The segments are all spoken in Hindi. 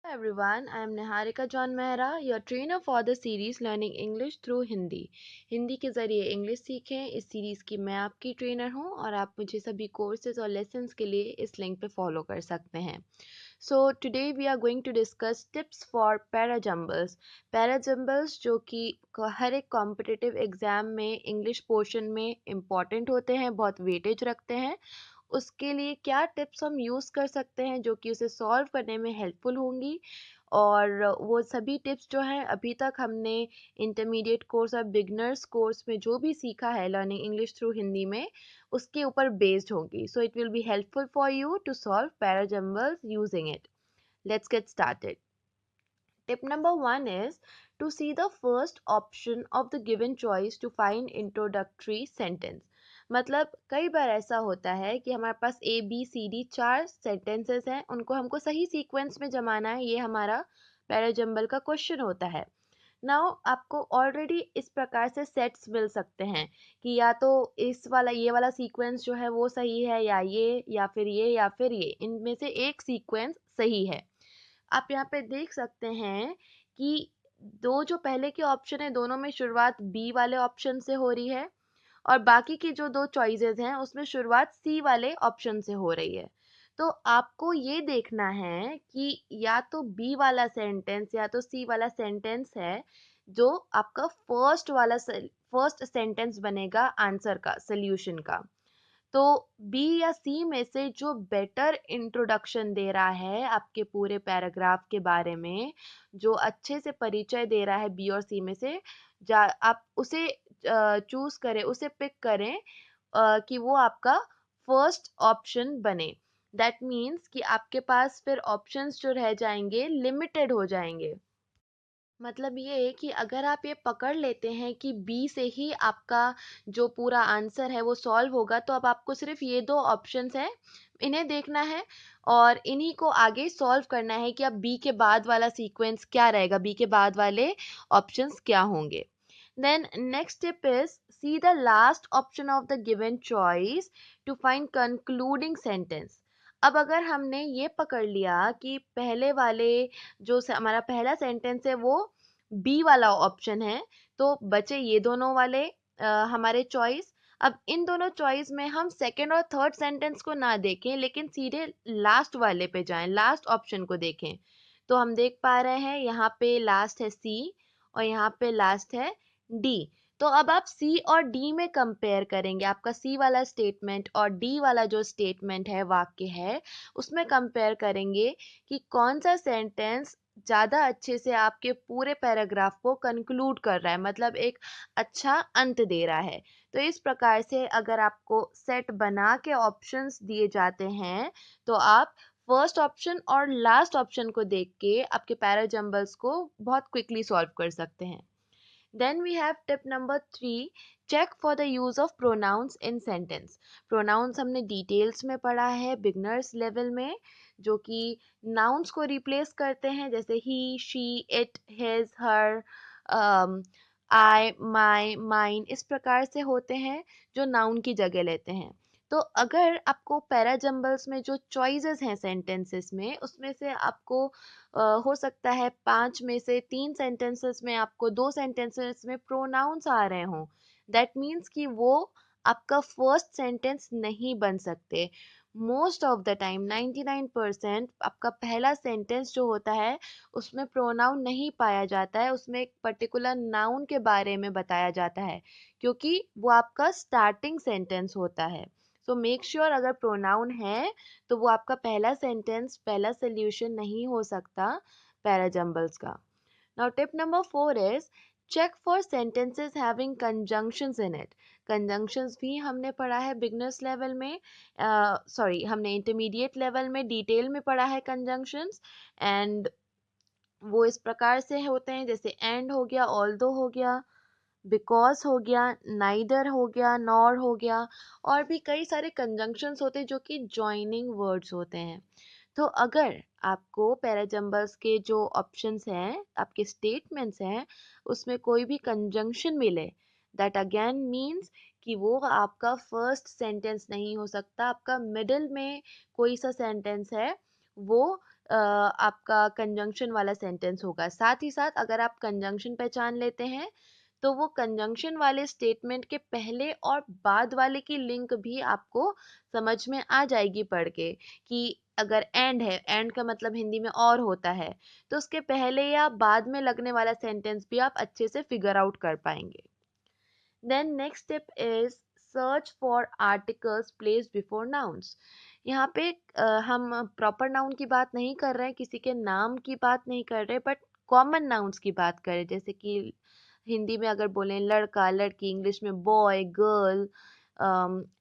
Hello everyone, I am Niharika John Mehra, your trainer for the series Learning English through Hindi. Hindi के ज़रिए इंग्लिश सीखें। इस सीरीज़ की मैं आपकी ट्रेनर हूँ और आप मुझे सभी कोर्सेज और लेसन्स के लिए इस लिंक पे फॉलो कर सकते हैं। So today we are going to discuss tips for parajumbles. Parajumbles जो कि हर एक कॉम्पिटिटिव एग्ज़ाम में इंग्लिश पोर्शन में इम्पॉर्टेंट होते हैं, बहुत वेटेज रखते हैं। उसके लिए क्या टिप्स हम यूज़ कर सकते हैं जो कि उसे सॉल्व करने में हेल्पफुल होंगी, और वो सभी टिप्स जो हैं अभी तक हमने इंटरमीडिएट कोर्स और बिगनर्स कोर्स में जो भी सीखा है लर्निंग इंग्लिश थ्रू हिंदी में, उसके ऊपर बेस्ड होगी। So it will be helpful for you to solve parajumbles using it. Let's get started. Tip number one is to see the first option of the given choice to find introductory sentence. मतलब कई बार ऐसा होता है कि हमारे पास ए बी सी डी चार सेंटेंसेस हैं, उनको हमको सही सीक्वेंस में जमाना है। ये हमारा पैराजम्बल का क्वेश्चन होता है। नाउ आपको ऑलरेडी इस प्रकार से सेट्स मिल सकते हैं कि या तो इस वाला ये वाला सीक्वेंस जो है वो सही है, या ये, या फिर ये, या फिर ये, इनमें से एक सीक्वेंस सही है। आप यहाँ पे देख सकते हैं कि दो जो पहले के ऑप्शन है दोनों में शुरुआत बी वाले ऑप्शन से हो रही है, और बाकी की जो दो चॉइसेस हैं उसमें शुरुआत सी वाले ऑप्शन से हो रही है। तो आपको ये देखना है कि या तो बी वाला सेंटेंस या तो सी वाला सेंटेंस है जो आपका फर्स्ट सेंटेंस बनेगा आंसर का, सोल्यूशन का। तो बी या सी में से जो बेटर इंट्रोडक्शन दे रहा है आपके पूरे पैराग्राफ के बारे में, जो अच्छे से परिचय दे रहा है बी और सी में से, आप उसे चूज करें, उसे पिक करें कि वो आपका फर्स्ट ऑप्शन बने। दैट मीन्स कि आपके पास फिर ऑप्शंस जो रह जाएंगे लिमिटेड हो जाएंगे। मतलब ये है कि अगर आप ये पकड़ लेते हैं कि बी से ही आपका जो पूरा आंसर है वो सॉल्व होगा, तो अब आपको सिर्फ ये दो ऑप्शंस हैं, इन्हें देखना है और इन्हीं को आगे सॉल्व करना है कि अब बी के बाद वाला सीक्वेंस क्या रहेगा, बी के बाद वाले ऑप्शंस क्या होंगे। Then next tip is see the last option of the given choice to find concluding sentence. अब अगर हमने ये पकड़ लिया कि पहले वाले हमारा पहला सेंटेंस है वो बी वाला ऑप्शन है, तो बचे ये दोनों वाले हमारे चॉइस। अब इन दोनों चॉइस में हम सेकंड और थर्ड सेंटेंस को ना देखें, लेकिन सीधे लास्ट वाले पे जाएं, लास्ट ऑप्शन को देखें। तो हम देख पा रहे हैं यहाँ पे लास्ट है सी और यहाँ पे लास्ट है डी। तो अब आप सी और डी में कंपेयर करेंगे, आपका सी वाला स्टेटमेंट और डी वाला जो स्टेटमेंट है, वाक्य है, उसमें कंपेयर करेंगे कि कौन सा सेंटेंस ज़्यादा अच्छे से आपके पूरे पैराग्राफ को कंक्लूड कर रहा है, मतलब एक अच्छा अंत दे रहा है। तो इस प्रकार से अगर आपको सेट बना के ऑप्शंस दिए जाते हैं, तो आप फर्स्ट ऑप्शन और लास्ट ऑप्शन को देख के आपके पैराजम्बल्स को बहुत क्विकली सॉल्व कर सकते हैं। Then we have tip number 3, check for the use of pronouns in sentence. Pronouns हमने डिटेल्स में पढ़ा है बिगनर्स लेवल में, जो कि nouns को रिप्लेस करते हैं, जैसे he, she, it, his, her, I, my, mine, इस प्रकार से होते हैं जो noun की जगह लेते हैं। तो अगर आपको पैराजम्बल्स में जो चॉइसेस हैं सेंटेंसेस में, उसमें से आपको हो सकता है 5 में से 3 सेंटेंसेस में आपको 2 सेंटेंसेस में प्रोनाउंस आ रहे हों, दैट मीन्स कि वो आपका फर्स्ट सेंटेंस नहीं बन सकते। मोस्ट ऑफ द टाइम 99% आपका पहला सेंटेंस जो होता है उसमें प्रोनाउन नहीं पाया जाता है, उसमें एक पर्टिकुलर नाउन के बारे में बताया जाता है, क्योंकि वो आपका स्टार्टिंग सेंटेंस होता है। सो मेक श्योर अगर प्रोनाउन है तो वो आपका पहला सेंटेंस, पहला सोल्यूशन नहीं हो सकता पैराजम्बल्स का। Now tip number 4 is check for sentences having conjunctions in it. Conjunctions भी हमने पढ़ा है बिगनर्स लेवल में, सॉरी हमने इंटरमीडिएट लेवल में डिटेल में पढ़ा है कंजंक्शंस। एंड वो इस प्रकार से होते हैं, जैसे एंड हो गया, ऑल्दो हो गया, बिकॉज हो गया, नाइदर हो गया, नॉर हो गया, और भी कई सारे कंजंक्शंस होते हैं जो कि जॉइनिंग वर्ड्स होते हैं। तो अगर आपको पैराजम्बल्स के जो ऑप्शंस हैं, आपके स्टेटमेंट्स हैं, उसमें कोई भी कंजंक्शन मिले, दैट अगेन मीन्स कि वो आपका फर्स्ट सेंटेंस नहीं हो सकता, आपका मिडिल में कोई सा सेंटेंस है वो आपका कंजंक्शन वाला सेंटेंस होगा। साथ ही साथ अगर आप कंजंक्शन पहचान लेते हैं तो वो कंजंक्शन वाले स्टेटमेंट के पहले और बाद वाले की लिंक भी आपको समझ में आ जाएगी पढ़ के, कि अगर एंड है, एंड का मतलब हिंदी में और होता है, तो उसके पहले या बाद में लगने वाला सेंटेंस भी आप अच्छे से फिगर आउट कर पाएंगे। Then next step is search for articles placed before nouns. यहाँ पे हम प्रॉपर नाउन की बात नहीं कर रहे हैं, किसी के नाम की बात नहीं कर रहे, बट कॉमन नाउन्स की बात करें। जैसे कि हिंदी में अगर बोलें लड़का लड़की, इंग्लिश में boy girl,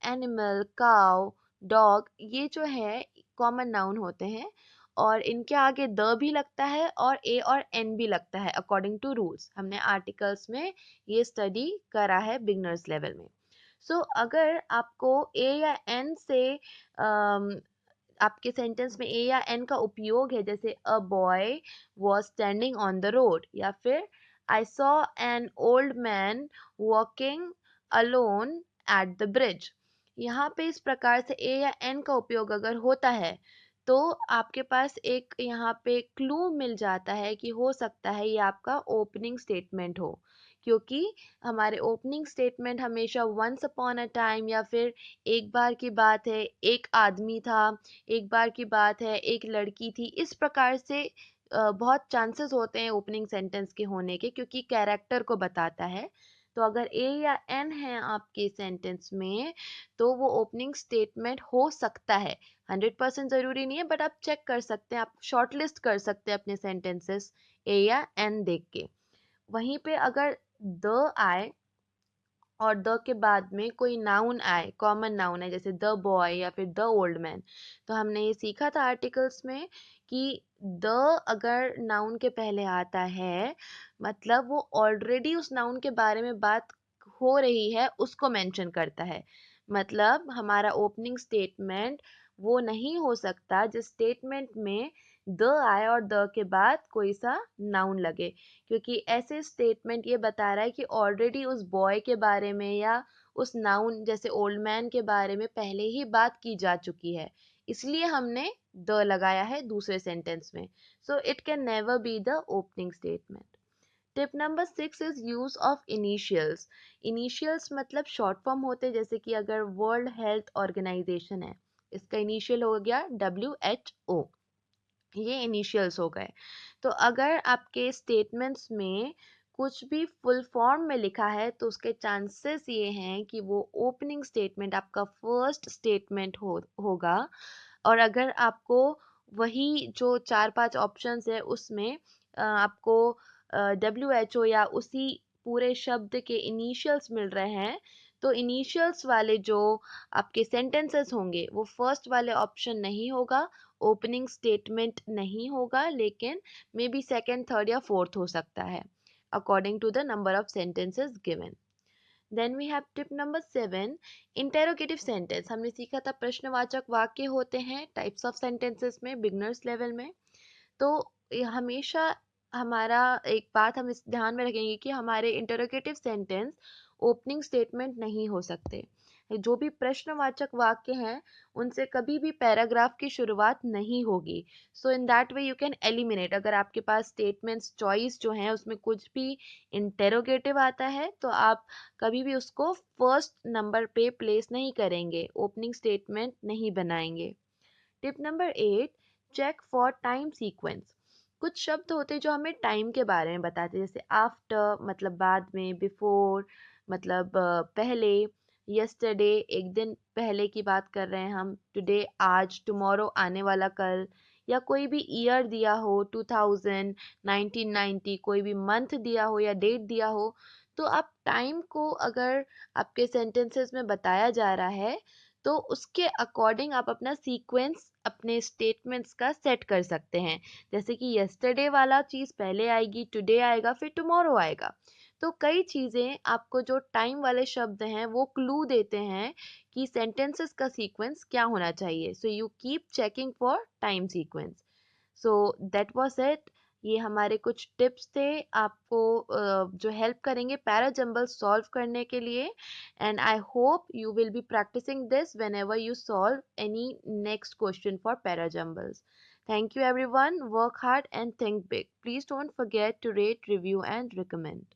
animal cow dog, ये जो है कॉमन नाउन होते हैं और इनके आगे द भी लगता है और ए और एन भी लगता है अकॉर्डिंग टू रूल्स। हमने आर्टिकल्स में ये स्टडी करा है बिगनर्स लेवल में। अगर आपको ए या एन से आपके सेंटेंस में ए या एन का उपयोग है, जैसे a boy was standing on the road, या फिर I saw an old man walking alone at the bridge, यहाँ पे इस प्रकार से ए या एन का उपयोग अगर होता है तो आपके पास एक यहाँ पे क्लू मिल जाता है कि हो सकता है ये आपका ओपनिंग स्टेटमेंट हो, क्योंकि हमारे ओपनिंग स्टेटमेंट हमेशा वंस अपॉन अ टाइम या फिर एक बार की बात है, एक आदमी था, एक बार की बात है, एक लड़की थी, इस प्रकार से बहुत चांसेस होते हैं ओपनिंग सेंटेंस के होने के, क्योंकि कैरेक्टर को बताता है। तो अगर ए या एन है आपके सेंटेंस में तो वो ओपनिंग स्टेटमेंट हो सकता है। 100% ज़रूरी नहीं है, बट आप चेक कर सकते हैं, आप शॉर्टलिस्ट कर सकते हैं अपने सेंटेंसेस ए या एन देख के। वहीं पे अगर द आए और द के बाद में कोई नाउन आए, कॉमन नाउन है, जैसे द बॉय या फिर द ओल्ड मैन, तो हमने ये सीखा था आर्टिकल्स में कि द अगर नाउन के पहले आता है मतलब वो ऑलरेडी उस नाउन के बारे में बात हो रही है उसको मेंशन करता है। मतलब हमारा ओपनिंग स्टेटमेंट वो नहीं हो सकता जिस स्टेटमेंट में द आए और द के बाद कोई सा नाउन लगे, क्योंकि ऐसे स्टेटमेंट ये बता रहा है कि ऑलरेडी उस बॉय के बारे में या उस नाउन जैसे ओल्ड मैन के बारे में पहले ही बात की जा चुकी है, इसलिए हमने द लगाया है दूसरे सेंटेंस में। So it can never be the opening statement. Tip number 6 is use of initials. Initials मतलब शॉर्ट फॉर्म होते हैं, जैसे कि अगर वर्ल्ड हेल्थ ऑर्गेनाइजेशन है, इसका इनिशियल हो गया WHO, ये इनिशियल्स हो गए। तो अगर आपके स्टेटमेंट्स में कुछ भी फुल फॉर्म में लिखा है तो उसके चांसेस ये हैं कि वो ओपनिंग स्टेटमेंट आपका फर्स्ट स्टेटमेंट होगा। और अगर आपको वही जो 4-5 ऑप्शंस है उसमें आपको WHO या उसी पूरे शब्द के इनिशियल्स मिल रहे हैं, तो इनिशियल्स वाले जो आपके सेंटेंसेस होंगे वो फर्स्ट वाले ऑप्शन नहीं होगा, ओपनिंग स्टेटमेंट नहीं होगा, लेकिन मे बी सेकेंड थर्ड या फोर्थ हो सकता है according to the number of sentences given. Then we have tip number 7, interrogative sentence. हमने सीखा था प्रश्नवाचक वाक्य होते हैं टाइप्स ऑफ सेंटेंसेस में बिगनर्स लेवल में। तो ये हमेशा हमारा एक बात हम इस ध्यान में रखेंगे कि हमारे इंटरोगेटिव सेंटेंस ओपनिंग स्टेटमेंट नहीं हो सकते। जो भी प्रश्नवाचक वाक्य हैं उनसे कभी भी पैराग्राफ की शुरुआत नहीं होगी। So in that way you can eliminate, अगर आपके पास स्टेटमेंट्स चॉइस जो हैं उसमें कुछ भी इंटेरोगेटिव आता है तो आप कभी भी उसको फर्स्ट नंबर पे प्लेस नहीं करेंगे, ओपनिंग स्टेटमेंट नहीं बनाएंगे। Tip number 8, check for time sequence. कुछ शब्द होते हैं जो हमें टाइम के बारे में बताते हैं, जैसे आफ्टर मतलब बाद में, बिफोर मतलब पहले, यस्टरडे एक दिन पहले की बात कर रहे हैं हम, टुडे आज, टुमारो आने वाला कल, या कोई भी ईयर दिया हो 2000, 1990, कोई भी मंथ दिया हो या डेट दिया हो, तो आप टाइम को अगर आपके सेंटेंसेस में बताया जा रहा है तो उसके अकॉर्डिंग आप अपना सीक्वेंस अपने स्टेटमेंट्स का सेट कर सकते हैं। जैसे कि यस्टरडे वाला चीज़ पहले आएगी, टुडे आएगा, फिर टुमारो आएगा। तो कई चीज़ें आपको जो टाइम वाले शब्द हैं वो क्लू देते हैं कि सेंटेंसेस का सीक्वेंस क्या होना चाहिए। So you keep checking for time sequence. So that was it. ये हमारे कुछ टिप्स थे आपको जो हेल्प करेंगे पैरा जंबल सॉल्व करने के लिए, and I hope you will be practicing this whenever you solve any next question for para jumbles. Thank you, everyone. Work hard and think big. Please don't forget to rate, review, and recommend.